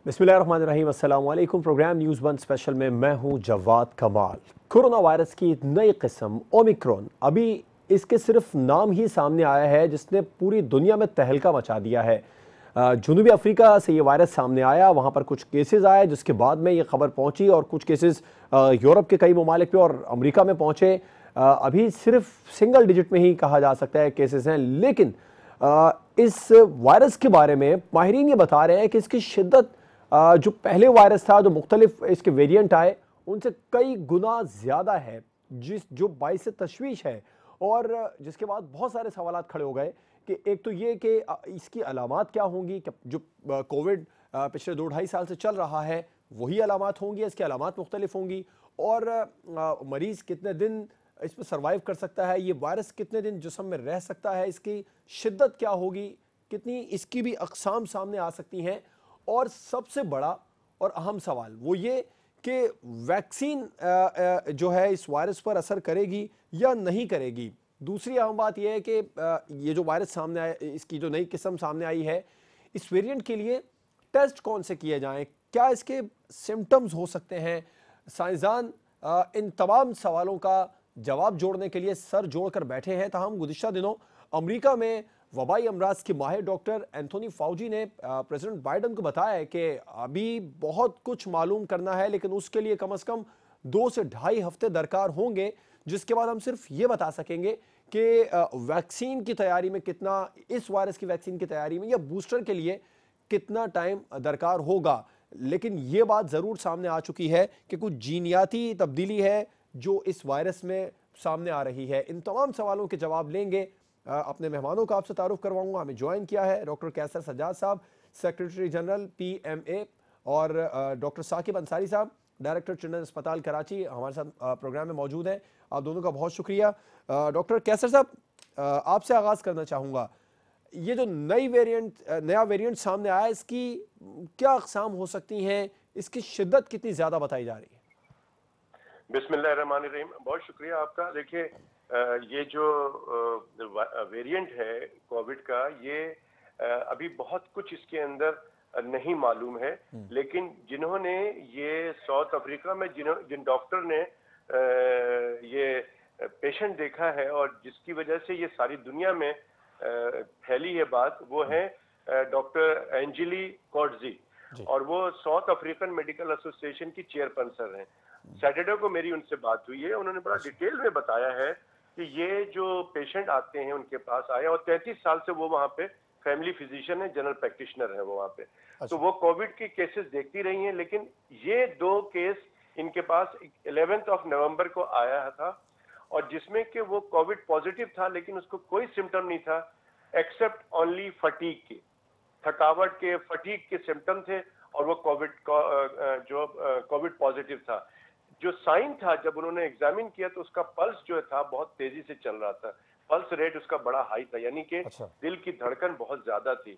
बिस्मिल्लाहिर्रहमानिर्रहीम, अस्सलाम वालेकुम। प्रोग्राम न्यूज़ वन स्पेशल में मैं हूं जवाद कमाल। कोरोना वायरस की नई किस्म ओमिक्रॉन, अभी इसके सिर्फ नाम ही सामने आया है जिसने पूरी दुनिया में तहलका मचा दिया है। जनूबी अफ्रीका से ये वायरस सामने आया, वहाँ पर कुछ केसेस आए जिसके बाद में ये खबर पहुँची और कुछ केसेस यूरोप के कई ममालिक पे और अमेरिका में पहुँचे। अभी सिर्फ सिंगल डिजिट में ही कहा जा सकता है केसेस हैं, लेकिन इस वायरस के बारे में माहिरीन ये बता रहे हैं कि इसकी शिद्दत जो पहले वायरस था, जो मुख्तलिफ इसके वेरिएंट आए, उनसे कई गुना ज़्यादा है, जो बाइस से तशवीश है। और जिसके बाद बहुत सारे सवालात खड़े हो गए कि एक तो ये कि इसकी अलामात क्या होंगी, कि जो कोविड पिछले 2-2.5 साल से चल रहा है वही अलामात होंगी, इसकी अलामात मुख्तलिफ होंगी, और मरीज़ कितने दिन इस पर सर्वाइव कर सकता है, ये वायरस कितने दिन जिस्म में रह सकता है, इसकी शिद्दत क्या होगी, कितनी इसकी भी अक़साम सामने आ सकती हैं। और सबसे बड़ा और अहम सवाल वो ये कि वैक्सीन जो है इस वायरस पर असर करेगी या नहीं करेगी। दूसरी अहम बात यह है कि ये जो वायरस सामने आया, इसकी जो नई किस्म सामने आई है, इस वेरिएंट के लिए टेस्ट कौन से किए जाएं, क्या इसके सिम्टम्स हो सकते हैं। साइंसदान इन तमाम सवालों का जवाब जोड़ने के लिए सर जोड़कर बैठे हैं। ताहम गुज़िश्ता दिनों अमेरिका में वबाई अमराज के माहिर डॉक्टर एंथोनी फाउजी ने प्रेसिडेंट बाइडन को बताया है कि अभी बहुत कुछ मालूम करना है, लेकिन उसके लिए कम से कम 2 से ढाई हफ्ते दरकार होंगे, जिसके बाद हम सिर्फ ये बता सकेंगे कि वैक्सीन की तैयारी में कितना, इस वायरस की वैक्सीन की तैयारी में या बूस्टर के लिए कितना टाइम दरकार होगा। लेकिन ये बात ज़रूर सामने आ चुकी है कि कुछ जीनियाती तब्दीली है जो इस वायरस में सामने आ रही है। इन तमाम सवालों के जवाब लेंगे। अपने मेहमानों का आपसे तारुफ करवाऊंगा। हमें ज्वाइन किया है डॉक्टर कैसर सज्जाद साहब, सेक्रेटरी जनरल PMA, और डॉक्टर साकिब अंसारी साहब, डायरेक्टर चिल्ड्रन अस्पताल कराची, हमारे साथ प्रोग्राम में मौजूद हैं। आप दोनों का बहुत शुक्रिया। डॉक्टर कैसर साहब, आपसे आगाज़ करना चाहूँगा, ये जो नया वेरिएंट सामने आया, इसकी क्या अक़साम हो सकती हैं, इसकी शिद्दत कितनी ज़्यादा बताई जा रही है? बिस्मिल्लाहिर्रहमानिर्रहीम, बहुत शुक्रिया आपका। देखिए, ये जो वेरिएंट है कोविड का, ये अभी बहुत कुछ इसके अंदर नहीं मालूम है, लेकिन जिन्होंने ये साउथ अफ्रीका में जिन डॉक्टर ने ये पेशेंट देखा है और जिसकी वजह से ये सारी दुनिया में फैली है बात, वो है डॉक्टर एंजेली कॉटजी, और वो साउथ अफ्रीकन मेडिकल एसोसिएशन की चेयरपर्सन हैं। सैटरडे को मेरी उनसे बात हुई है, उन्होंने बड़ा डिटेल में बताया है कि ये जो पेशेंट आते हैं उनके पास आए, और 33 साल से वो वहाँ पे फैमिली फिजिशियन है, जनरल प्रैक्टिशनर है वो वहाँ पे। तो वो कोविड की केसेस देखती रही हैं, लेकिन ये 2 केस इनके पास 11 नवंबर को आया था, और जिसमें कि वो कोविड पॉजिटिव था, लेकिन उसको कोई सिम्टम नहीं था एक्सेप्ट ओनली फटीग के, थकावट के, फटीग के सिम्टम थे, और वो कोविड पॉजिटिव था। जो साइन था, जब उन्होंने एग्जामिन किया तो उसका पल्स जो था बहुत तेजी से चल रहा था, पल्स रेट उसका बड़ा हाई था, यानी कि दिल की धड़कन बहुत ज्यादा थी।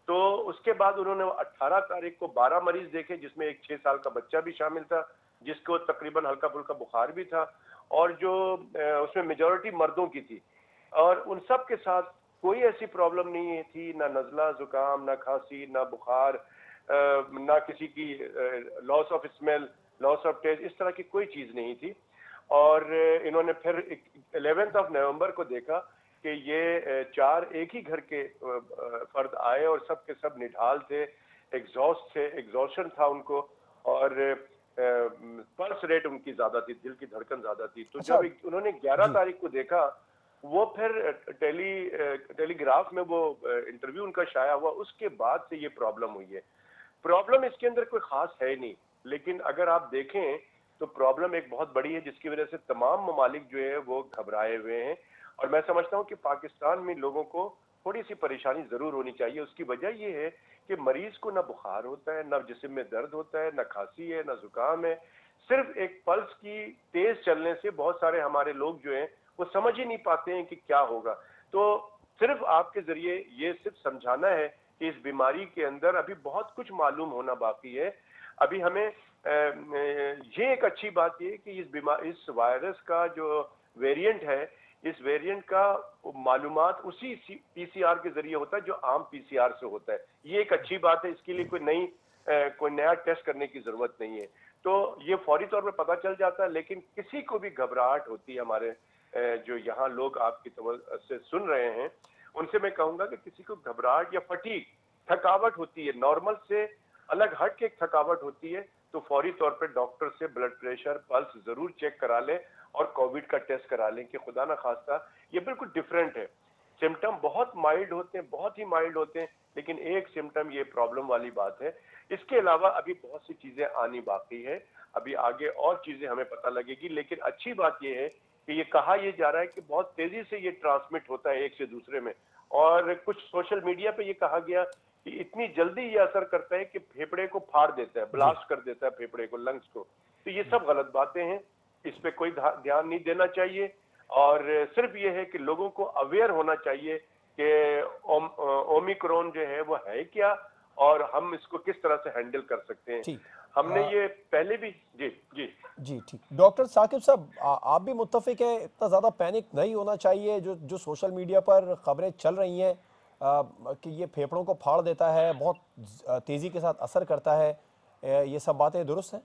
तो उसके बाद उन्होंने 18 तारीख को 12 मरीज देखे, जिसमें एक 6 साल का बच्चा भी शामिल था, जिसको तकरीबन हल्का फुल्का बुखार भी था, और जो उसमें मेजोरिटी मर्दों की थी, और उन सब के साथ कोई ऐसी प्रॉब्लम नहीं थी, ना नजला, जुकाम, ना खांसी, ना बुखार, ना किसी की loss of smell, loss of taste, इस तरह की कोई चीज नहीं थी। और इन्होंने फिर 11 नवंबर को देखा कि ये 4 एक ही घर के फर्द आए, और सब के सब निढाल थे, एग्जॉस्ट थे, एग्जॉशन था उनको, और पल्स रेट उनकी ज्यादा थी, दिल की धड़कन ज्यादा थी। तो जब उन्होंने 11 तारीख को देखा, वो फिर टेलीग्राफ में वो इंटरव्यू उनका शाया हुआ, उसके बाद से ये प्रॉब्लम हुई है। प्रॉब्लम इसके अंदर कोई खास है नहीं, लेकिन अगर आप देखें तो प्रॉब्लम एक बहुत बड़ी है, जिसकी वजह से तमाम ममालिक जो है वो घबराए हुए हैं। और मैं समझता हूं कि पाकिस्तान में लोगों को थोड़ी सी परेशानी जरूर होनी चाहिए। उसकी वजह ये है कि मरीज को ना बुखार होता है, ना जिस्म में दर्द होता है, ना खांसी है, ना जुकाम है। सिर्फ एक पल्स की तेज चलने से बहुत सारे हमारे लोग जो हैं वो समझ ही नहीं पाते हैं कि क्या होगा। तो सिर्फ आपके जरिए ये सिर्फ समझाना है कि इस बीमारी के अंदर अभी बहुत कुछ मालूम होना बाकी है। अभी हमें ये एक अच्छी बात ये कि इस वायरस का जो वेरिएंट है, इस वेरिएंट का मालूमात उसी PCR के जरिए होता है जो आम PCR से होता है। ये एक अच्छी बात है, इसके लिए कोई नई कोई नया टेस्ट करने की जरूरत नहीं है। तो ये फौरी तौर पे पता चल जाता है, लेकिन किसी को भी घबराहट होती है, हमारे जो यहाँ लोग आपकी से सुन रहे हैं, उनसे मैं कहूंगा कि किसी को घबराहट या फटीग, थकावट होती है, नॉर्मल से अलग हट के एक थकावट होती है, तो फौरी तौर पे डॉक्टर से ब्लड प्रेशर, पल्स जरूर चेक करा लें और कोविड का टेस्ट करा लें कि खुदा ना खास्ता ये बिल्कुल डिफरेंट है। सिम्टम बहुत माइल्ड होते हैं, बहुत ही माइल्ड होते हैं, लेकिन एक सिम्टम ये प्रॉब्लम वाली बात है। इसके अलावा अभी बहुत सी चीजें आनी बाकी है, अभी आगे और चीजें हमें पता लगेगी, लेकिन अच्छी बात यह है कि ये कहा यह जा रहा है कि बहुत तेजी से ये ट्रांसमिट होता है एक से दूसरे में, और कुछ सोशल मीडिया पे ये कहा गया कि इतनी जल्दी ये असर करता है कि फेफड़े को फाड़ देता है, ब्लास्ट कर देता है फेफड़े को, लंग्स को। तो ये सब गलत बातें हैं, इस पे कोई ध्यान नहीं देना चाहिए, और सिर्फ ये है कि लोगों को अवेयर होना चाहिए कि ओमिक्रॉन जो है वो है क्या और हम इसको किस तरह से हैंडल कर सकते हैं। हमने ये पहले भी जी ठीक। डॉक्टर साकिब साहब, आप भी मुत्तफिक है इतना ज़्यादा पैनिक नहीं होना चाहिए? जो सोशल मीडिया पर खबरें चल रही हैं कि ये फेफड़ों को फाड़ देता है, बहुत तेज़ी के साथ असर करता है, ये सब बातें दुरुस्त हैं?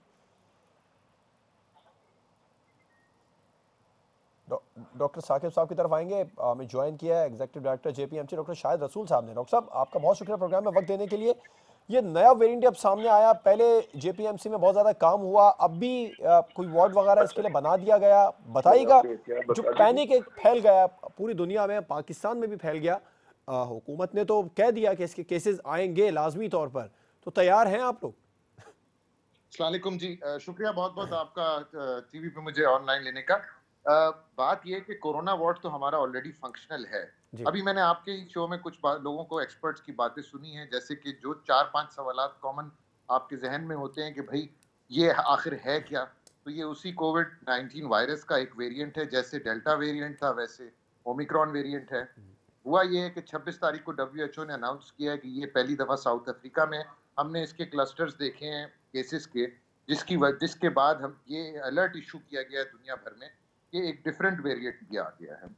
डॉक्टर साकिब साहब की तरफ आएंगे। हमें ज्वाइन किया है executive director JPMC doctor Shahid रसूल साहब ने। डॉक्टर साहब, आपका बहुत शुक्रिया प्रोग्राम में वक्त देने के लिए। ये नया वेरिएंट अब सामने आया, पहले जेपीएमसी में बहुत ज़्यादा काम हुआ, अब भी कोई वार्ड वगैरह इसके लिए बना दिया गया। बताइएगा, जो पैनिक एक फैल गया पूरी दुनिया में, पाकिस्तान में भी फैल गया, हुकूमत ने तो कह दिया कि इसके केसेस आएंगे लाजमी तौर पर, तो तैयार हैं आप लोग? अस्सलाम वालेकुम जी, शुक्रिया बहुत बहुत आपका टीवी पे मुझे ऑनलाइन लेने का। बात यह कि कोरोना वार्ड तो हमारा ऑलरेडी फंक्शनल है। अभी मैंने आपके शो में कुछ लोगों को, एक्सपर्ट्स की बातें सुनी हैं, जैसे कि जो 4-5 सवालात कॉमन आपके जहन में होते हैं कि भाई ये आखिर है क्या, तो ये उसी कोविड-19 वायरस का एक वेरिएंट है। जैसे डेल्टा वेरिएंट था वैसे ओमिक्रॉन वेरिएंट है। हुआ ये है कि 26 तारीख को WHO ने अनाउंस किया है कि ये पहली दफा साउथ अफ्रीका में हमने इसके क्लस्टर्स देखे हैं केसेस के, जिसके बाद हम ये अलर्ट इशू किया गया है दुनिया भर में कि एक डिफरेंट वेरिएंट भी आ गया है।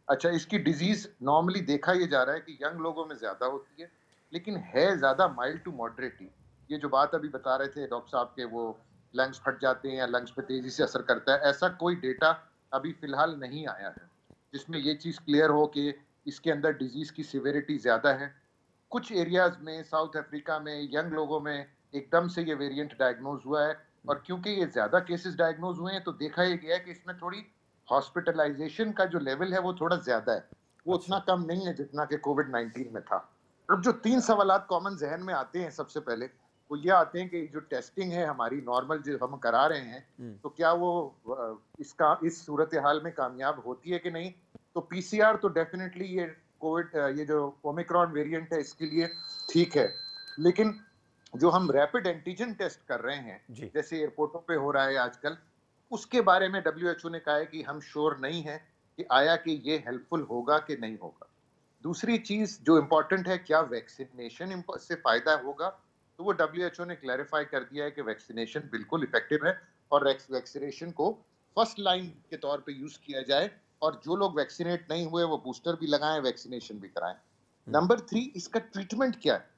अच्छा, इसकी डिजीज नॉर्मली देखा ये जा रहा है कि यंग लोगों में ज्यादा होती है, लेकिन है ज्यादा माइल्ड टू मॉडरेट ही। ये जो बात अभी बता रहे थे डॉक्टर साहब के, वो लंग्स फट जाते हैं या लंग्स पे तेजी से असर करता है, ऐसा कोई डेटा अभी फिलहाल नहीं आया है जिसमें ये चीज क्लियर हो कि इसके अंदर डिजीज की सिविरिटी ज्यादा है। कुछ एरियाज में साउथ अफ्रीका में यंग लोगों में एकदम से ये वेरिएंट डायग्नोज हुआ है, और क्योंकि ये ज्यादा केसेस डायग्नोज हुए हैं तो देखा ये गया है कि इसमें थोड़ी हॉस्पिटलाइजेशन का जो लेवल है वो थोड़ा ज्यादा है, वो उतना कम नहीं है जितना कि कोविड-19 में था। अब जो 3 सवालात कॉमन जहन में आते हैं, सबसे पहले वो ये आते हैं कि जो टेस्टिंग है हमारी नॉर्मल जो हम करा रहे हैं, तो क्या वो इसका इस सूरत हाल में कामयाब होती है कि नहीं। तो पीसीआर तो डेफिनेटली ये कोविड, ये जो ओमिक्रॉन वेरिएंट है इसके लिए ठीक है, लेकिन जो हम रैपिड एंटीजन टेस्ट कर रहे हैं जैसे एयरपोर्टों पे हो रहा है आजकल, उसके बारे में WHO ने कहा है कि हम श्योर नहीं है कि आया कि ये हेल्पफुल होगा कि नहीं होगा। दूसरी चीज जो इम्पोर्टेंट है, क्या वैक्सीनेशन से फायदा होगा, तो वो WHO ने क्लैरिफाई कर दिया है कि वैक्सीनेशन बिल्कुल इफेक्टिव है और वैक्सीनेशन को फर्स्ट लाइन के तौर पे यूज किया जाए, और जो लोग वैक्सीनेट नहीं हुए वो बूस्टर भी लगाएं, वैक्सीनेशन भी कराएं। नंबर 3, इसका ट्रीटमेंट क्या है,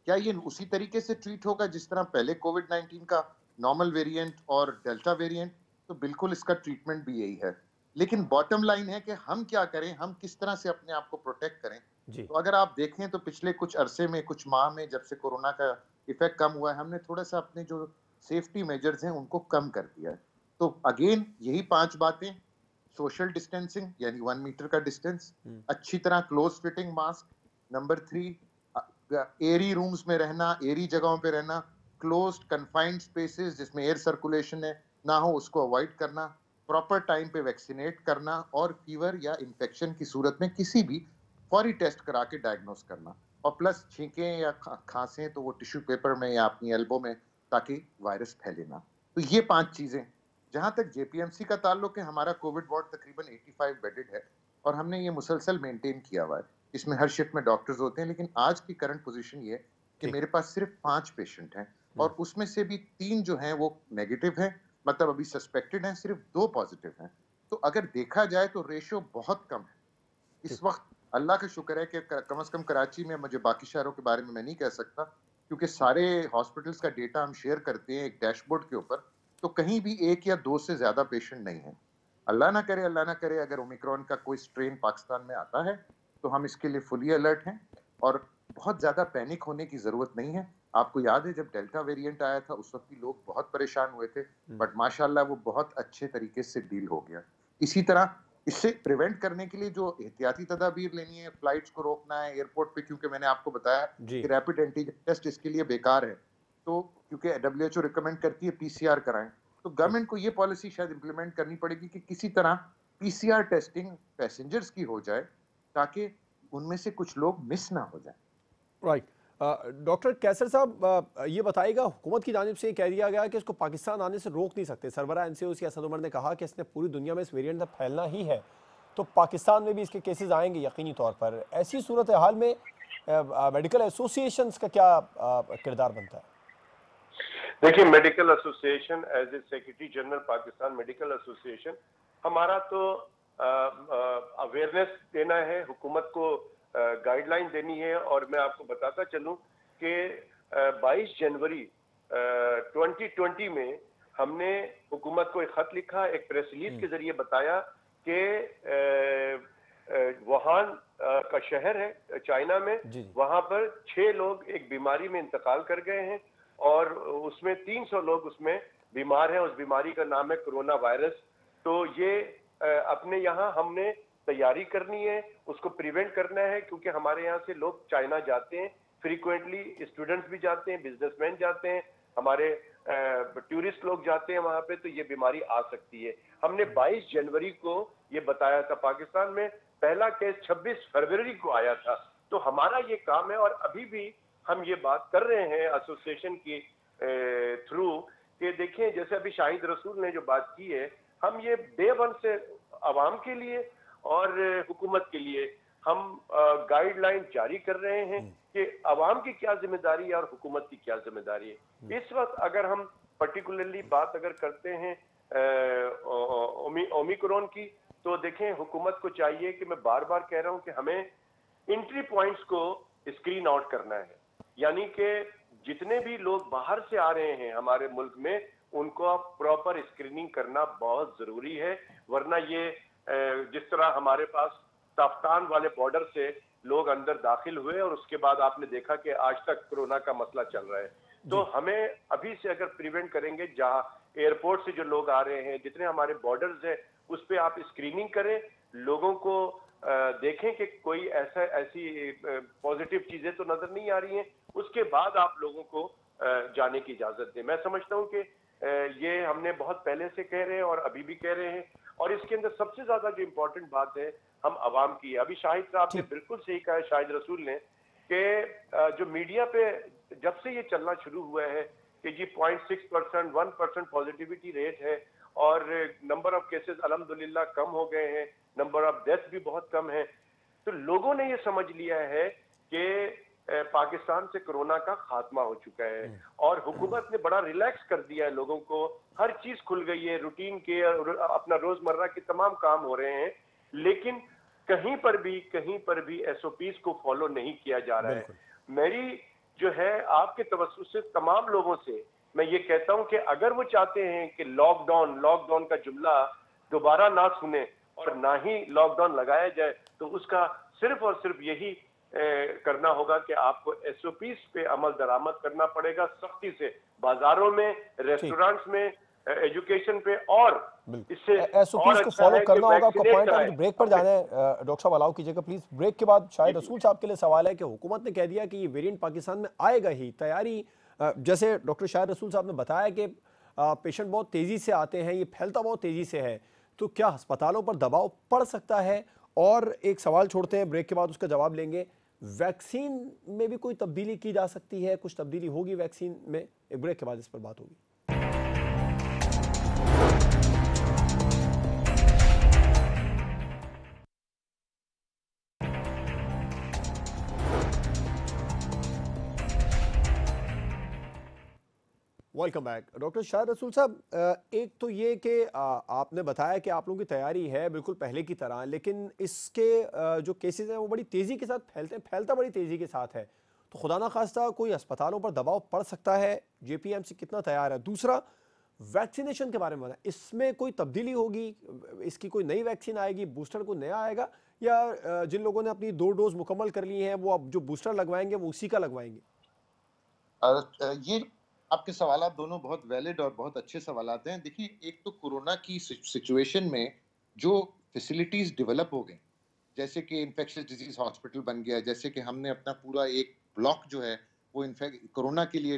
क्या ये उसी तरीके से ट्रीट होगा जिस तरह पहले कोविड-19 का नॉर्मल वेरिएंट और डेल्टा वेरिएंट, तो बिल्कुल इसका ट्रीटमेंट भी यही है। लेकिन बॉटम लाइन है कि हम क्या करें, हम किस तरह से अपने आप को प्रोटेक्ट करें। तो अगर आप देखें तो पिछले कुछ अरसे में, कुछ माह में, जब से कोरोना का इफेक्ट कम हुआ है, हमने थोड़ा सा अपने जो सेफ्टी मेजर्स हैं उनको कम कर दिया है। तो अगेन यही 5 बातें, सोशल डिस्टेंसिंग यानी 1 मीटर का डिस्टेंस, अच्छी तरह क्लोज फिटिंग मास्क, नंबर 3 एरी रूम्स में रहना, एरी जगहों पे रहना, क्लोज्ड कन्फाइंड स्पेसेस जिसमें एयर सर्कुलेशन है ना हो उसको अवॉइड करना, प्रॉपर टाइम पे वैक्सीनेट करना, और फीवर या इन्फेक्शन की सूरत में किसी भी फौरी टेस्ट करा के डायग्नोस करना, और प्लस छींकें या खांसें तो वो टिश्यू पेपर में या अपनी एल्बो में, ताकि वायरस फैले ना। तो ये 5 चीजें। जहां तक जेपीएमसी का ताल्लुक है, हमारा कोविड वार्ड तकरीबन 85 बेडेड है और हमने ये मुसलसल मेंटेन किया हुआ है। इसमें हर शिफ्ट में डॉक्टर्स होते हैं, लेकिन आज की करंट पोजीशन ये कि मेरे पास सिर्फ 5 पेशेंट हैं, और उसमें से भी 3 जो हैं वो नेगेटिव हैं, मतलब अभी सस्पेक्टेड हैं, सिर्फ 2 पॉजिटिव हैं। तो अगर देखा जाए तो रेशियो बहुत कम है इस वक्त। अल्लाह का शुक्र है कि कम से कम कराची में, मुझे बाकी शहरों के बारे में मैं नहीं कह सकता, क्योंकि सारे हॉस्पिटल्स का डेटा हम शेयर करते हैं एक डैशबोर्ड के ऊपर, तो कहीं भी 1 या 2 से ज़्यादा पेशेंट नहीं है। अल्लाह ना करे अगर ओमिक्रॉन का कोई स्ट्रेन पाकिस्तान में आता है, तो हम इसके लिए फुली अलर्ट हैं और बहुत ज़्यादा पैनिक होने की ज़रूरत नहीं है। आपको याद है जब डेल्टा वेरिएंट आया था, उस वक़्त भी लोग बहुत परेशान हुए थे, बट माशाल्लाह वो बहुत अच्छे तरीके से डील हो गया। इसी तरह इससे प्रिवेंट करने के लिए जो एहतियाती तदाबीर लेनी है, फ्लाइट्स को रोकना है एयरपोर्ट पे, क्योंकि मैंने आपको बताया जी। कि रैपिड एंटीजन टेस्ट इसके लिए बेकार है। तो क्योंकि डब्ल्यूएचओ रिकमेंड करती है पीसीआर कराएं, तो गवर्नमेंट को ये पॉलिसी शायद इंप्लीमेंट करनी पड़ेगी कि किसी तरह पीसीआर टेस्टिंग पैसेंजर्स की हो जाए, ताकि उनमें से कुछ लोग मिस ना हो जाए। राइट। डॉक्टर कैसर साहब, ये बताइएगा, हुकूमत की जानिब से ये कह दिया गया कि इसको पाकिस्तान आने से रोक नहीं सकते। सरबरा एनसीओसी असद उमर ने कहा कि इसने पूरी दुनिया में इस वेरिएंट का फैलना ही है, तो पाकिस्तान में भी इसके केसेस आएंगे यकीनी तौर पर। ऐसी सूरत हाल में मेडिकल एसोसिएशंस का क्या किरदार बनता है? देखिए, medical association as a secretary general Pakistan medical association, हमारा तो अवेयरनेस देना है, हुकूमत को गाइडलाइन देनी है। और मैं आपको बताता चलूं कि 22 जनवरी 2020 में हमने हुकूमत को एक खत लिखा, एक प्रेस रिलीज के जरिए बताया कि वुहान का शहर है चाइना में, वहां पर 6 लोग एक बीमारी में इंतकाल कर गए हैं और उसमें 300 लोग उसमें बीमार हैं। उस बीमारी का नाम है कोरोना वायरस। तो ये अपने यहाँ हमने तैयारी करनी है, उसको प्रिवेंट करना है, क्योंकि हमारे यहाँ से लोग चाइना जाते हैं फ्रीक्वेंटली, स्टूडेंट्स भी जाते हैं, बिजनेसमैन जाते हैं, हमारे टूरिस्ट लोग जाते हैं वहां पे, तो ये बीमारी आ सकती है। हमने 22 जनवरी को ये बताया था। पाकिस्तान में पहला केस 26 फरवरी को आया था। तो हमारा ये काम है और अभी भी हम ये बात कर रहे हैं एसोसिएशन की थ्रू कि देखें, जैसे अभी शाहिद रसूल ने जो बात की है, हम ये डे वन से आवाम के लिए और हुकूमत के लिए हम गाइडलाइन जारी कर रहे हैं कि अवाम की क्या जिम्मेदारी है और हुकूमत की क्या जिम्मेदारी है। इस वक्त अगर हम पर्टिकुलरली बात अगर करते हैं ओमिक्रॉन की, तो देखें, हुकूमत को चाहिए कि मैं बार बार कह रहा हूं कि हमें एंट्री पॉइंट्स को स्क्रीन आउट करना है, यानी कि जितने भी लोग बाहर से आ रहे हैं हमारे मुल्क में, उनको प्रॉपर स्क्रीनिंग करना बहुत जरूरी है। वरना ये जिस तरह हमारे पास ताफ्तान वाले बॉर्डर से लोग अंदर दाखिल हुए और उसके बाद आपने देखा कि आज तक कोरोना का मसला चल रहा है। तो हमें अभी से अगर प्रिवेंट करेंगे, जहां एयरपोर्ट से जो लोग आ रहे हैं, जितने हमारे बॉर्डर्स हैं, उस पर आप स्क्रीनिंग करें, लोगों को देखें कि कोई ऐसी पॉजिटिव चीजें तो नजर नहीं आ रही हैं, उसके बाद आप लोगों को जाने की इजाजत दें। मैं समझता हूं कि ये हमने बहुत पहले से कह रहे हैं और अभी भी कह रहे हैं। और इसके अंदर सबसे ज्यादा जो इम्पोर्टेंट बात है हम अवाम की है। अभी शाहिद साहब ने बिल्कुल सही कहा है, शाहिद रसूल ने, कि जो मीडिया पे जब से ये चलना शुरू हुआ है कि जी 0.6%, 1% पॉजिटिविटी रेट है और नंबर ऑफ केसेस अल्हम्दुलिल्लाह कम हो गए हैं, नंबर ऑफ डेथ भी बहुत कम है, तो लोगों ने ये समझ लिया है कि पाकिस्तान से कोरोना का खात्मा हो चुका है और हुकूमत ने बड़ा रिलैक्स कर दिया है लोगों को। हर चीज खुल गई है, रूटीन के अपना रोजमर्रा के तमाम काम हो रहे हैं, लेकिन कहीं पर भी एसओपीज को फॉलो नहीं किया जा रहा है। मेरी जो है आपके तवज्जुह से तमाम लोगों से मैं ये कहता हूं कि अगर वो चाहते हैं कि लॉकडाउन का जुमला दोबारा ना सुने और ना ही लॉकडाउन लगाया जाए, तो उसका सिर्फ और सिर्फ यही करना होगा कि आपको एसओपीज पे अमल दरामद करना पड़ेगा सख्ती से, बाजारों में, रेस्टोरेंट्स में, एजुकेशन पे, और इससे एसओपीज को फॉलो करना होगा। आपका पॉइंट है, ब्रेक पर जाना है। डॉक्टर साहब अलाउ कीजिएगा प्लीज। ब्रेक के बाद शायद रसूल साहब के लिए सवाल है कि हुकूमत ने कह दिया कि ये वेरिएंट पाकिस्तान में आएगा ही, तैयारी जैसे डॉक्टर शायद रसूल साहब ने बताया कि पेशेंट बहुत तेजी से आते हैं, ये फैलता बहुत तेजी से है, तो क्या अस्पतालों पर दबाव पड़ सकता है? और एक सवाल छोड़ते हैं, ब्रेक के बाद उसका जवाब लेंगे। वैक्सीन में भी कोई तब्दीली की जा सकती है? कुछ तब्दीली होगी वैक्सीन में? एक ब्रेक के बाद इस पर बात होगी। Welcome back. डॉक्टर शाहिद रसूल साहब, एक तो ये कि आपने बताया कि आप लोगों की तैयारी है बिल्कुल पहले की तरह, लेकिन इसके जो केसेस हैं वो बड़ी तेज़ी के साथ फैलता बड़ी तेज़ी के साथ है, तो खुदा ना खास्ता कोई अस्पतालों पर दबाव पड़ सकता है, जेपीएमसी कितना तैयार है? दूसरा, वैक्सीनेशन के बारे में बताएं, इसमें कोई तब्दीली होगी, इसकी कोई नई वैक्सीन आएगी, बूस्टर को नया आएगा, या जिन लोगों ने अपनी 2 डोज मुकम्मल कर ली हैं वो अब जो बूस्टर लगवाएंगे वो उसी का लगवाएंगे? ये आपके सवालात दोनों बहुत वैलिड और बहुत अच्छे सवालात हैं। देखिए, एक तो कोरोना की सिचुएशन में जो फैसिलिटीज डेवलप हो गई, जैसे कि इन्फेक्शियस डिजीज हॉस्पिटल बन गया, जैसे कि हमने अपना पूरा एक ब्लॉक जो है वो इनफैक्ट कोरोना के लिए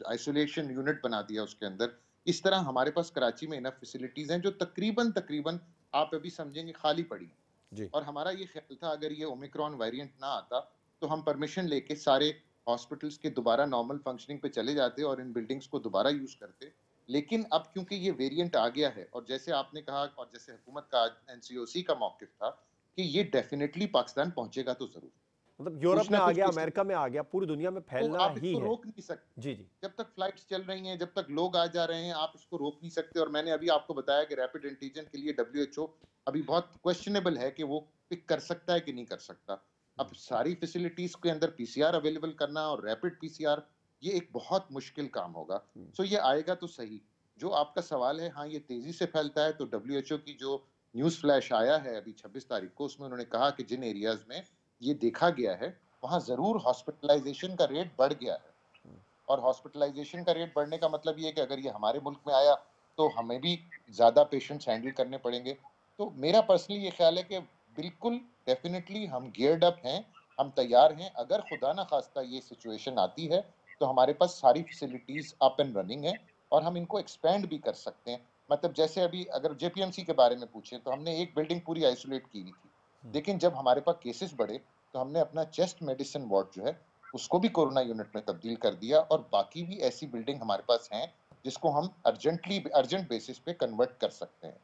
आइसोलेशन यूनिट बना दिया उसके अंदर। इस तरह हमारे पास कराची में इनफ फैसिलिटीज हैं जो तकरीबन तकरीबन आप अभी समझेंगे खाली पड़ी हैं। जी। और हमारा ये ख्याल था अगर ये ओमिक्रॉन वेरिएंट ना आता तो हम परमिशन लेके सारे हॉस्पिटल्स के दोबारा नॉर्मल फंक्शनिंग पे चले जाते और इन बिल्डिंग्स को दोबारा यूज करते। लेकिन अब क्योंकि ये वेरिएंट आ गया है और जैसे आपने कहा और जैसे हुकूमत का एनसीओसी का मौकिफ था कि ये डेफिनेटली पाकिस्तान पहुंचेगा तो जरूर, मतलब कुछ यूरोप में ना आ कुछ गया, केसेस, अमेरिका में आ गया, पूरी दुनिया में तो फैलना आप ही इसको है। रोक नहीं सकते। जी जी। जब तक फ्लाइट्स चल रही हैं, जब तक लोग आ जा रहे हैं, आप इसको रोक नहीं सकते। और मैंने अभी आपको बताया कि रैपिड एंटीजन के लिए डब्ल्यूएचओ अभी बहुत क्वेश्चनेबल है कि वो पिक कर सकता है कि नहीं कर सकता। अब सारी फैसिलिटीज के अंदर पीसीआर अवेलेबल करना और रैपिड पीसीआर, ये एक बहुत मुश्किल काम होगा। सो ये आएगा तो सही। जो आपका सवाल है, हाँ ये तेजी से फैलता है, तो डब्ल्यूएचओ की जो न्यूज फ्लैश आया है अभी 26 तारीख को, उसमें उन्होंने कहा कि जिन एरियाज में ये देखा गया है वहां जरूर हॉस्पिटलाइजेशन का रेट बढ़ गया है। और हॉस्पिटलाइजेशन का रेट बढ़ने का मतलब ये है कि अगर ये हमारे मुल्क में आया तो हमें भी ज्यादा पेशेंट्स हैंडल करने पड़ेंगे। तो मेरा पर्सनली ये ख्याल है कि बिल्कुल डेफिनेटली हम गियर्ड अप हैं, हम तैयार हैं। अगर खुदा ना खास्ता ये सिचुएशन आती है तो हमारे पास सारी फैसिलिटीज अप एंड रनिंग है और हम इनको एक्सपेंड भी कर सकते हैं। मतलब जैसे अभी अगर जेपीएमसी के बारे में पूछें तो हमने एक बिल्डिंग पूरी आइसोलेट की हुई थी, लेकिन जब हमारे पास केसेस बढ़े तो हमने अपना चेस्ट मेडिसिन वार्ड जो है उसको भी कोरोना यूनिट में तब्दील कर दिया। और बाकी भी ऐसी बिल्डिंग हमारे पास हैं जिसको हम अर्जेंट बेसिस पे कन्वर्ट कर सकते हैं।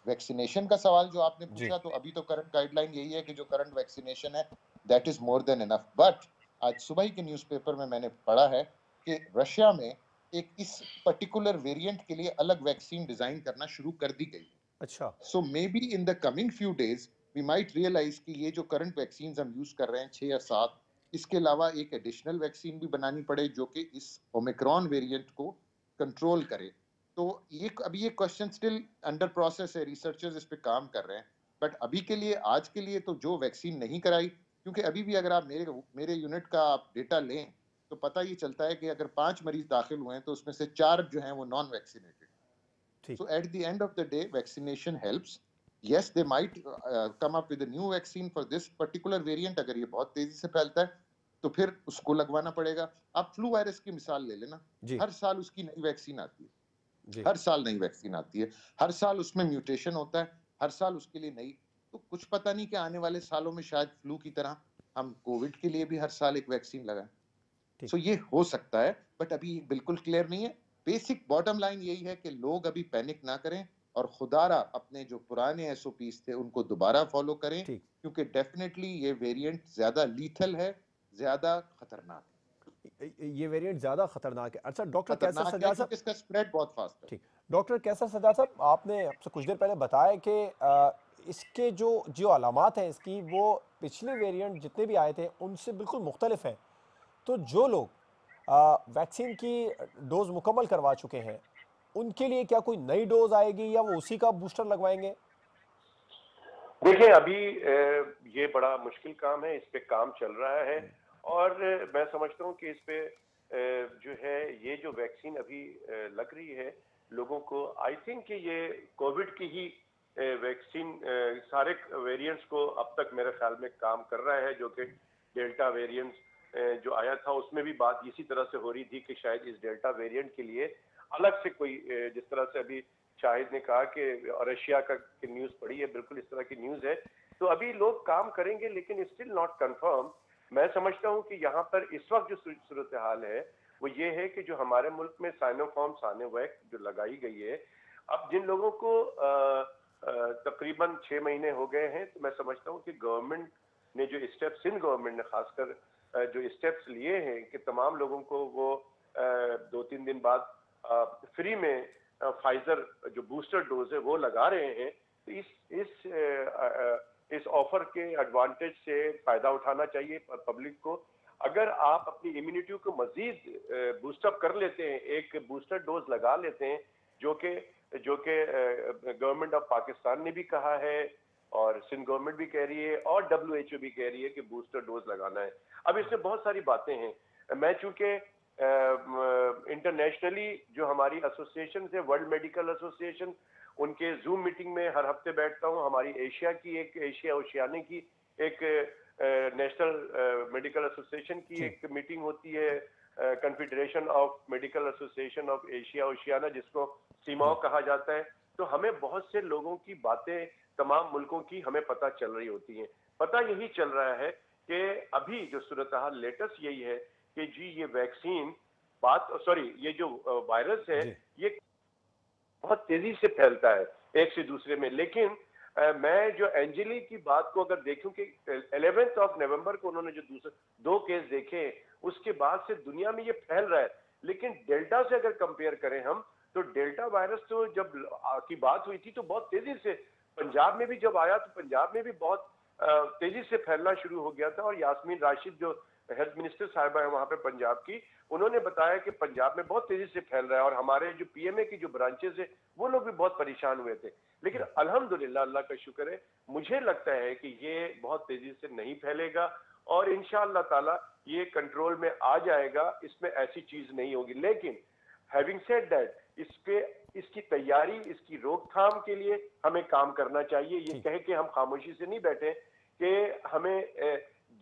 वैक्सीनेशन का सवाल जो आपने जी। पूछा, तो अभी तो करंट गाइडलाइन यही है कि जो करंट वैक्सीनेशन है that is more than enough. But आज सुबह ही के न्यूज़पेपर में मैंने पढ़ा है कि रशिया में एक इस पर्टिकुलर वेरिएंट के लिए अलग वैक्सीन डिजाइन करना शुरू कर दी गई है। अच्छा। So maybe in the coming few days we might realize कि ये जो करंट वैक्सीन हम यूज कर रहे हैं 6 या 7, इसके अलावा एक एडिशनल वैक्सीन भी बनानी पड़े जो कि इस ओमिक्रॉन वेरिएंट को कंट्रोल करे। तो ये अभी ये क्वेश्चन स्टिल अंडर प्रोसेस है, रिसर्चर्स इस पे काम कर रहे हैं। बट अभी के लिए, आज के लिए तो जो वैक्सीन नहीं कराई, क्योंकि अभी भी अगर आप मेरे यूनिट का आप डेटा लें तो पता ये चलता है कि अगर 5 मरीज दाखिल हुए हैं तो उसमें से 4 जो हैं वो नॉन वैक्सीनेटेड। ठीक। So at the end of the day, vaccination helps. Yes, they might come up with a new vaccine for this particular variant. अगर ये बहुत तेजी से फैलता है तो फिर उसको लगवाना पड़ेगा। आप फ्लू वायरस की मिसाल ले लेना, जी हर साल उसकी नई वैक्सीन आती है, जी। हर साल नई वैक्सीन आती है, हर साल उसमें म्यूटेशन होता है, हर साल उसके लिए नई। तो कुछ पता नहीं कि आने वाले सालों में शायद फ्लू की तरह हम कोविड के लिए भी हर साल एक वैक्सीन लगाएं। ठीक। सो ये हो सकता है, बट अभी बिल्कुल क्लियर नहीं है। बेसिक बॉटम लाइन यही है कि लोग अभी पैनिक ना करें और खुदारा अपने जो पुराने एसओपीज थे उनको दोबारा फॉलो करें, ठीक। क्योंकि डेफिनेटली ये वेरिएंट ज्यादा लीथल है, ज्यादा खतरनाक ये वेरिएंट ज्यादा खतरनाक है। अच्छा डॉक्टर कैसर खतरनाक है सज्जाद साहब। क्योंकि इसका स्प्रेड बहुत फास्ट है। ठीक। डॉक्टर कैसर सज्जाद साहब, आपने आपसे कुछ देर पहले बताया कि इसके जो जो अलामात हैं इसकी, वो पिछले वेरिएंट जितने भी आए थे उनसे बिल्कुल मुख्तलिफ हैं। तो जो लोग वैक्सीन की डोज मुकम्मल करवा चुके हैं उनके लिए क्या कोई नई डोज आएगी या वो उसी का बूस्टर लगवाएंगे? देखिए अभी ये बड़ा मुश्किल काम है, इस पे काम चल रहा है और मैं समझता हूँ कि इस पे जो है ये जो वैक्सीन अभी लग रही है लोगों को, आई थिंक कि ये कोविड की ही वैक्सीन सारे वेरिएंट्स को अब तक मेरे ख्याल में काम कर रहा है। जो कि डेल्टा वेरिएंट्स जो आया था उसमें भी बात इसी तरह से हो रही थी कि शायद इस डेल्टा वेरिएंट के लिए अलग से कोई जिस तरह से अभी शाहिद ने कहा कि रशिया का न्यूज पड़ी है, बिल्कुल इस तरह की न्यूज है। तो अभी लोग काम करेंगे लेकिन स्टिल नॉट कंफर्म। मैं समझता हूं कि यहाँ पर इस वक्त जो सूरत हाल है वो ये है कि जो हमारे मुल्क में साइनोफार्म सानोवैक जो लगाई गई है, अब जिन लोगों को तकरीबन 6 महीने हो गए हैं, तो मैं समझता हूँ कि गवर्नमेंट ने जो स्टेप्स, इन गवर्नमेंट ने खासकर जो स्टेप्स लिए हैं कि तमाम लोगों को वो 2-3 दिन बाद फ्री में फाइजर जो बूस्टर डोज है वो लगा रहे हैं। तो इस ऑफर के एडवांटेज से फायदा उठाना चाहिए पब्लिक को। अगर आप अपनी इम्यूनिटी को मजीद बूस्टअप कर लेते हैं, एक बूस्टर डोज लगा लेते हैं, जो कि गवर्नमेंट ऑफ पाकिस्तान ने भी कहा है और सिंध गवर्नमेंट भी कह रही है और WHO भी कह रही है कि बूस्टर डोज लगाना है। अब इसमें बहुत सारी बातें हैं। मैं चूंकि इंटरनेशनली जो हमारी एसोसिएशन है, वर्ल्ड मेडिकल एसोसिएशन, उनके जूम मीटिंग में हर हफ्ते बैठता हूं। हमारी एशिया ओशियाने की एक नेशनल मेडिकल एसोसिएशन की एक मीटिंग होती है, confederation of medical association of Asia Oceania, जिसको सीमाओ कहा जाता है। तो हमें बहुत से लोगों की बातें, तमाम मुल्कों की हमें पता चल रही होती हैं। पता यही चल रहा है कि अभी जो सूरत हाल लेटेस्ट यही है कि जी ये वैक्सीन ये जो वायरस है ये बहुत तेजी से फैलता है एक से दूसरे में। लेकिन मैं जो एंजेली की बात को अगर देखूं कि 11 नवंबर को उन्होंने जो दूसरे 2 केस देखे, उसके बाद से दुनिया में ये फैल रहा है। लेकिन डेल्टा से अगर कंपेयर करें हम, तो डेल्टा वायरस तो जब की बात हुई थी तो बहुत तेजी से पंजाब में भी जब आया तो पंजाब में भी बहुत तेजी से फैलना शुरू हो गया था। और यास्मीन राशिद जो हेल्थ मिनिस्टर साहिबा है वहां पे पंजाब की, उन्होंने बताया कि पंजाब में बहुत तेजी से फैल रहा है और हमारे जो PMA की जो ब्रांचेस है वो लोग भी बहुत परेशान हुए थे। लेकिन अल्हम्दुलिल्लाह, अल्लाह का शुक्र है, मुझे लगता है कि ये बहुत तेजी से नहीं फैलेगा और इंशाअल्लाह ताला ये कंट्रोल में आ जाएगा, इसमें ऐसी चीज नहीं होगी। लेकिन हैविंग सेड दैट, इसकी तैयारी, इसकी रोकथाम के लिए हमें काम करना चाहिए। ये कह के हम खामोशी से नहीं बैठे कि हमें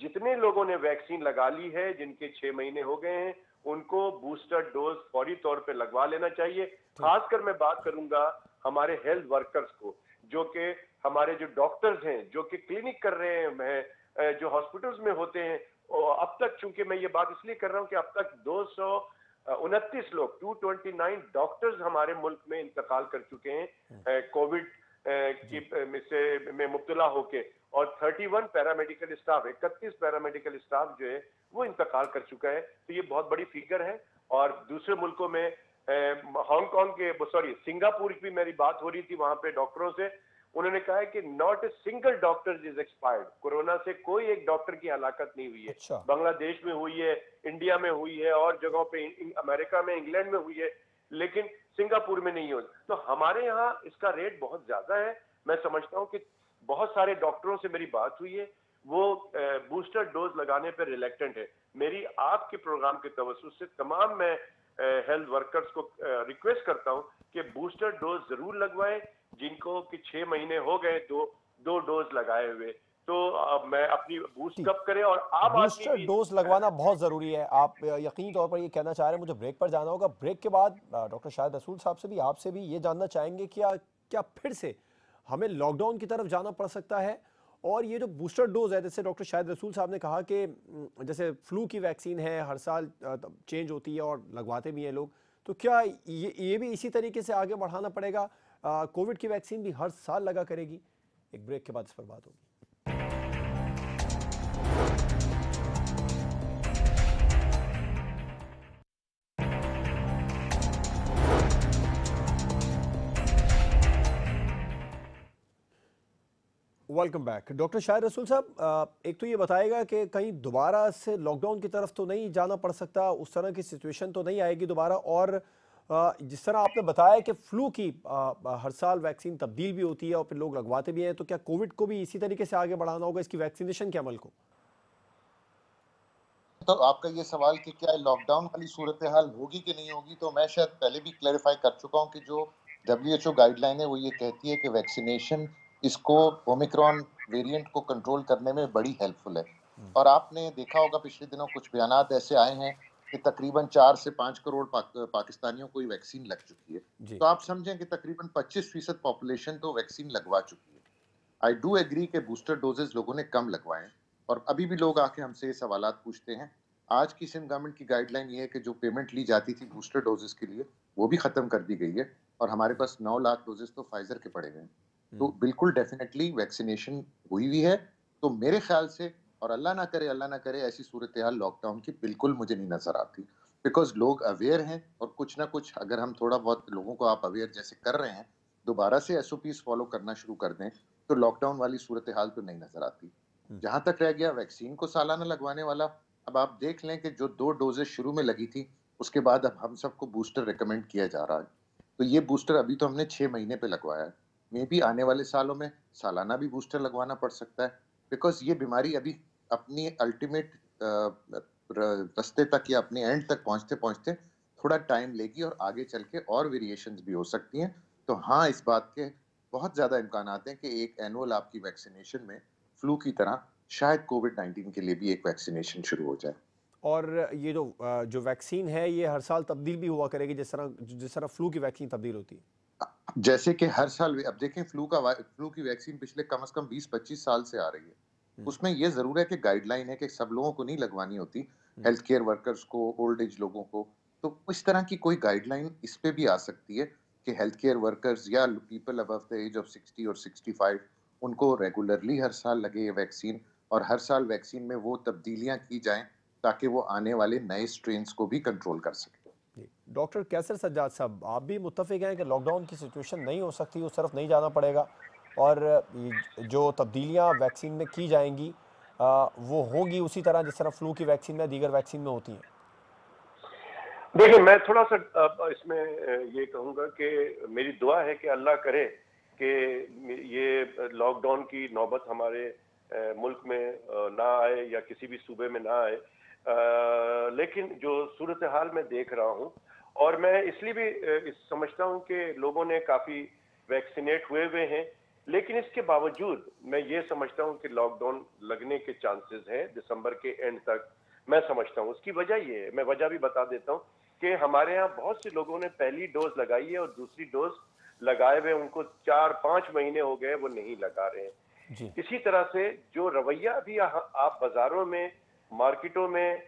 जितने लोगों ने वैक्सीन लगा ली है, जिनके 6 महीने हो गए हैं, उनको बूस्टर डोज फौरी तौर पे लगवा लेना चाहिए। खासकर मैं बात करूंगा हमारे हेल्थ वर्कर्स को, जो कि हमारे जो डॉक्टर्स हैं, जो कि क्लिनिक कर रहे हैं, जो हॉस्पिटल्स में होते हैं। और अब तक, चूंकि मैं ये बात इसलिए कर रहा हूं कि अब तक 229 लोग, 229 डॉक्टर्स हमारे मुल्क में इंतकाल कर चुके हैं कोविड में मुब्तला होके, और 31 पैरामेडिकल स्टाफ, 31 पैरामेडिकल स्टाफ जो है वो इंतकाल कर चुका है। तो ये बहुत बड़ी फिगर है। और दूसरे मुल्कों में हांगकांग के सिंगापुर की मेरी बात हो रही थी वहां पे डॉक्टरों से, उन्होंने कहा है कि not a single doctor is expired. Corona से कोई एक डॉक्टर की हलाकत नहीं हुई है। अच्छा। बांग्लादेश में हुई है, इंडिया में हुई है, और जगहों पे, अमेरिका में, इंग्लैंड में हुई है, लेकिन सिंगापुर में नहीं हुई। तो हमारे यहाँ इसका रेट बहुत ज्यादा है। मैं समझता हूँ कि बहुत सारे डॉक्टरों से मेरी बात हुई है, वो बूस्टर डोज लगाने पर रिलेक्टेंट है। मेरी आपके प्रोग्राम के तवज्जुह से तमाम मैं हेल्थ वर्कर्स को रिक्वेस्ट करता हूं कि बूस्टर डोज जरूर लगवाएं, जिनको कि 6 महीने हो गए दो डोज लगाए हुए। तो मैं अपनी बूस्ट कब करें, और आम बूस्टर डोज लगवाना बहुत जरूरी है। आप यकीनी तौर पर ये कहना चाह रहे हैं। मुझे ब्रेक पर जाना होगा। ब्रेक के बाद डॉक्टर शाहिद रसूल साहब से भी, आपसे भी ये जानना चाहेंगे कि क्या फिर से हमें लॉकडाउन की तरफ जाना पड़ सकता है। और ये जो बूस्टर डोज है, जैसे डॉक्टर शाहिद रसूल साहब ने कहा कि जैसे फ्लू की वैक्सीन है, हर साल चेंज होती है और लगवाते भी हैं लोग, तो क्या ये भी इसी तरीके से आगे बढ़ाना पड़ेगा? कोविड की वैक्सीन भी हर साल लगा करेगी? एक ब्रेक के बाद इस पर बात होगी। Welcome back. डॉक्टर शाहिद रसूल साहब, एक तो ये बताएगा कि कहीं दोबारा से लॉकडाउन की तरफ तो नहीं जाना पड़ सकता, उस तरह की सिचुएशन तो नहीं आएगी दोबारा? और जिस तरह आपने बताया कि फ्लू की हर साल वैक्सीन तब्दील भी होती है और फिर लोग लगवाते भी हैं, तो क्या कोविड को भी इसी तरीके से आगे बढ़ाना होगा, इसकी वैक्सीनेशन के अमल को? तो आपका ये सवाल कि क्या लॉकडाउन वाली सूरत हाल होगी कि नहीं होगी, तो मैं शायद पहले भी क्लैरिफाई कर चुका हूं कि जो WHO गाइडलाइन है वो ये कहती है कि वैक्सीनेशन इसको ओमिक्रॉन वेरिएंट को कंट्रोल करने में बड़ी हेल्पफुल है। और आपने देखा होगा पिछले दिनों कुछ बयानात ऐसे आए हैं कि तकरीबन 4 से 5 करोड़ पाकिस्तानियों को वैक्सीन लग चुकी है। तो आप समझें कि तकरीबन 25% पॉपुलेशन तो वैक्सीन लगवा चुकी है। आई डू एग्री कि बूस्टर डोजेस लोगों ने कम लगवाए, और अभी भी लोग आके हमसे ये सवालात पूछते हैं। आज की सिंध गवर्नमेंट की गाइडलाइन ये है कि जो पेमेंट ली जाती थी बूस्टर डोजेस के लिए वो भी खत्म कर दी गई है, और हमारे पास 9 लाख डोजेस तो फाइजर के पड़े हुए हैं। तो बिल्कुल डेफिनेटली वैक्सीनेशन हुई हुई है। तो मेरे ख्याल से, और अल्लाह ना करे ऐसी सूरत हाल लॉकडाउन की बिल्कुल मुझे नहीं नजर आती, बिकॉज लोग अवेयर हैं, और कुछ ना कुछ अगर हम थोड़ा बहुत लोगों को आप अवेयर जैसे कर रहे हैं, दोबारा से SOPs फॉलो करना शुरू कर दें, तो लॉकडाउन वाली सूरत हाल तो नहीं नजर आती। जहां तक रह गया वैक्सीन को सालाना लगवाने वाला, अब आप देख लें कि जो 2 डोजेस शुरू में लगी थी, उसके बाद अब हम सबको बूस्टर रिकमेंड किया जा रहा है। तो ये बूस्टर अभी तो हमने 6 महीने पे लगवाया है। मे बी आने वाले सालों में सालाना भी बूस्टर लगवाना पड़ सकता है, बिकॉज़ ये बीमारी अभी अपनी अल्टीमेट रास्ते तक या अपने एंड तक पहुँचते-पहुँचते थोड़ा टाइम लेगी और आगे चल के और वेरिएशंस भी हो सकती हैं। तो हाँ, इस बात के बहुत ज़्यादा इम्कानात हैं कि एक एनुअल आपकी वैक्सीनेशन में फ्लू की तरह शायद कोविड-19 के लिए भी एक वैक्सीनेशन शुरू हो जाए। और ये जो वैक्सीन है ये हर साल तब्दील भी हुआ करेगी, जिस तरह फ्लू की वैक्सीन तब्दील होती है? जैसे कि हर साल अब देखें फ्लू की वैक्सीन पिछले कम से कम 20-25 साल से आ रही है। उसमें ये ज़रूर है कि गाइडलाइन है कि सब लोगों को नहीं लगवानी होती, हेल्थ केयर वर्कर्स को, ओल्ड एज लोगों को। तो इस तरह की कोई गाइडलाइन इस पे भी आ सकती है कि हेल्थ केयर वर्कर्स या people above the age of 60 और 65 उनको रेगुलरली हर साल लगे ये वैक्सीन और हर साल वैक्सीन में वो तब्दीलियाँ की जाएँ ताकि वो आने वाले नए स्ट्रेन्स को भी कंट्रोल कर सकें। जी। डॉक्टर कैसर सज्जाद साहब, आप भी मुत्तफिक हैं कि लॉकडाउन की सिचुएशन नहीं हो सकती, उस तरफ नहीं जाना पड़ेगा और जो तब्दीलियां वैक्सीन में की जाएंगी वो होगी उसी तरह जिस तरह फ्लू की वैक्सीन में, दीगर वैक्सीन में होती हैं? देखिए, मैं थोड़ा सा इसमें ये कहूँगा कि मेरी दुआ है कि अल्लाह करे कि ये लॉकडाउन की नौबत हमारे मुल्क में ना आए या किसी भी सूबे में ना आए। लेकिन जो सूरत हाल मैं देख रहा हूँ और मैं इसलिए भी समझता हूँ कि लोगों ने काफ़ी वैक्सीनेट हुए हैं, लेकिन इसके बावजूद मैं ये समझता हूँ कि लॉकडाउन लगने के चांसेस हैं दिसंबर के एंड तक। मैं समझता हूँ उसकी वजह ये है, मैं वजह भी बता देता हूँ कि हमारे यहाँ बहुत से लोगों ने पहली डोज लगाई है और दूसरी डोज लगाए हुए उनको 4-5 महीने हो गए, वो नहीं लगा रहे हैं। जी। इसी तरह से जो रवैया भी आप बाजारों में, मार्केटों में,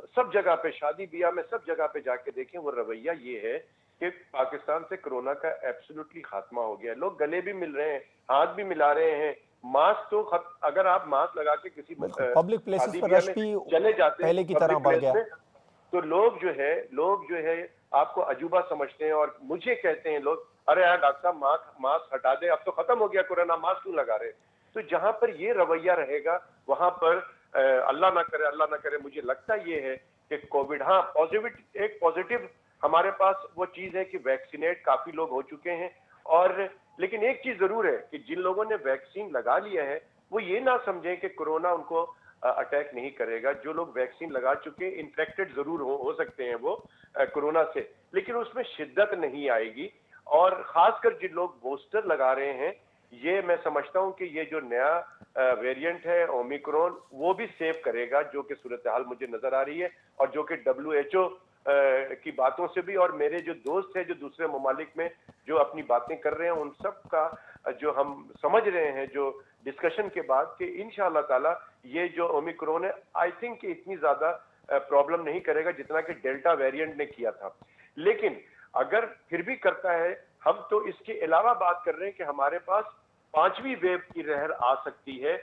सब जगह पे, शादी ब्याह में, सब जगह पे जाके देखें, वो रवैया ये है कि पाकिस्तान से कोरोना का एब्सोल्युटली खात्मा हो गया है। लोग गले भी मिल रहे हैं, हाथ भी मिला रहे हैं। मास्क तो अगर आप मास्क लगा के किसी पब्लिक प्लेसेस शादी पर ब्याह रश में भी चले जाते पहले की तरह बढ़ गया, तो लोग जो है आपको अजूबा समझते हैं और मुझे कहते हैं लोग, अरे यार डॉक्टर साहब मास्क हटा दे, अब तो खत्म हो गया कोरोना, मास्क क्यों लगा रहे? तो जहां पर ये रवैया रहेगा वहां पर अल्लाह ना करे, मुझे लगता ये है कि कोविड, हाँ एक पॉजिटिव हमारे पास वो चीज है कि वैक्सीनेट काफी लोग हो चुके हैं। और लेकिन एक चीज जरूर है कि जिन लोगों ने वैक्सीन लगा लिया है वो ये ना समझें कि कोरोना उनको अटैक नहीं करेगा। जो लोग वैक्सीन लगा चुके हैं इन्फेक्टेड जरूर हो सकते हैं वो कोरोना से, लेकिन उसमें शिद्दत नहीं आएगी। और खासकर जिन लोग बूस्टर लगा रहे हैं, ये मैं समझता हूं कि ये जो नया वेरिएंट है ओमिक्रॉन, वो भी सेव करेगा, जो कि सूरत हाल मुझे नजर आ रही है और जो कि WHO की बातों से भी, और मेरे जो दोस्त हैं जो दूसरे ममालिक में जो अपनी बातें कर रहे हैं, उन सब का जो हम समझ रहे हैं जो डिस्कशन के बाद, कि इंशाअल्लाह ताला ये जो ओमिक्रॉन है, आई थिंक इतनी ज्यादा प्रॉब्लम नहीं करेगा जितना कि डेल्टा वेरिएंट ने किया था। लेकिन अगर फिर भी करता है, हम तो इसके अलावा बात कर रहे हैं कि हमारे पास 5वीं वेव की लहर आ सकती है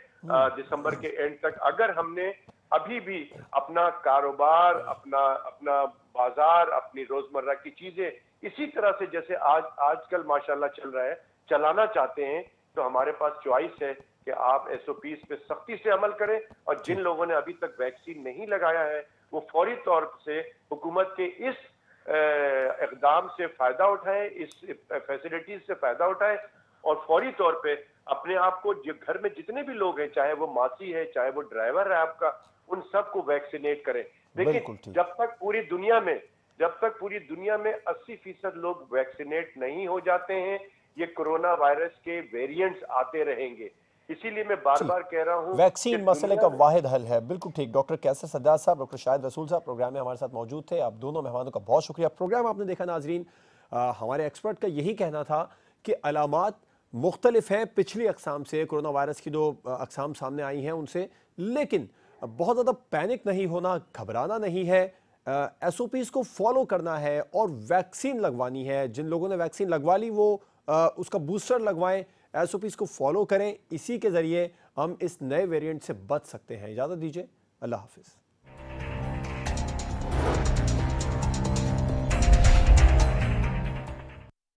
दिसंबर के एंड तक। अगर हमने अभी भी अपना कारोबार, अपना बाजार, अपनी रोजमर्रा की चीजें इसी तरह से जैसे आजकल माशाल्लाह चल रहा है चलाना चाहते हैं, तो हमारे पास चॉइस है कि आप SOPs पे सख्ती से अमल करें। और जिन लोगों ने अभी तक वैक्सीन नहीं लगाया है वो फौरी तौर से हुकूमत के इस इक़दाम से फायदा उठाएं, इस फैसिलिटीज से फायदा उठाएं और फौरी तौर पे अपने आप को, जो घर में जितने भी लोग हैं, चाहे वो मासी है, चाहे वो ड्राइवर है आपका, उन सबको वैक्सीनेट करें। देखिए, जब तक पूरी दुनिया में 80% लोग वैक्सीनेट नहीं हो जाते हैं, ये कोरोना वायरस के वेरिएंट्स आते रहेंगे। इसीलिए मैं बार बार कह रहा हूं, वैक्सीन मसले का वाहिद हल है। बिल्कुल ठीक। डॉक्टर कैसर सज्जाद साहब, डॉक्टर शाहिद रसूल साहब प्रोग्राम में हमारे साथ मौजूद थे। आप दोनों मेहमानों का बहुत शुक्रिया। प्रोग्राम आपने देखा नाजरीन, हमारे एक्सपर्ट का यही कहना था कि अलामात मुख्तलिफ हैं पिछली अकसाम से, कोरोना वायरस की जो अकसाम सामने आई हैं उनसे, लेकिन बहुत ज़्यादा पैनिक नहीं होना, घबराना नहीं है, SOPs को फॉलो करना है और वैक्सीन लगवानी है। जिन लोगों ने वैक्सीन लगवा ली वो उसका बूस्टर लगवाएं, SOPs को फॉलो करें। इसी के ज़रिए हम इस नए वेरिएंट से बच सकते हैं। इजाज़त दीजिए, अल्लाह हाफिज़।